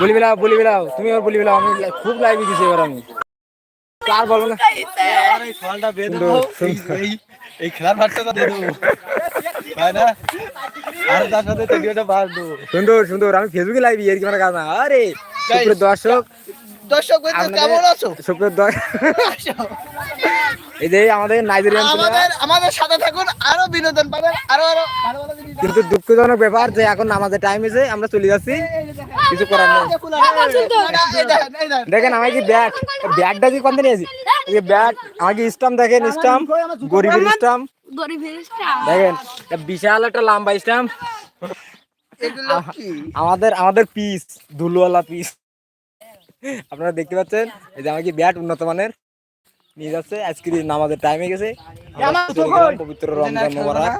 বলি বিলাও তুমি আর বলি বিলাও আমি খুব লাইভে দিছি এবার আমি কার বলবো না আমার এই ফলটা বেঁধে দেবো এই খেলার মাঠটা দিয়ে দেবো তাই না আর তার সাথে ভিডিওটা বাদ দেবো সুন্দর আমি ফেসবুকে লাইভ এর কি মানে কাজ না আরে সুপ্রিয় দর্শক কেমন আছো সুপ্রিয় এই যে আমাদের নাইজেরিয়ান আমাদের সাথে থাকুন আরো বিনোদন পাবেন আরো ভালো ভালো জিনিস কিন্তু দুঃখজনক ব্যাপার যে এখন আমাদের টাইম এসে আমরা চলে যাচ্ছি কিছু করার নেই দেখেন আমার কি ব্যাগটা কি কোন দিন এই ব্যাগ আমাকে স্টাম্প দেখেন স্টাম্প গরিবের স্টাম্প দেখেন বিশাল একটা লম্বা স্টাম্প আমাদের পিস ধুলোওয়ালা পিস আপনারা দেখতে পাচ্ছেন এই যে আমাকে ব্যাট উন্নত মানের নিয়ে যাচ্ছে আজকে নামাজের টাইম হয়ে গেছে পবিত্র রমজান মোবারক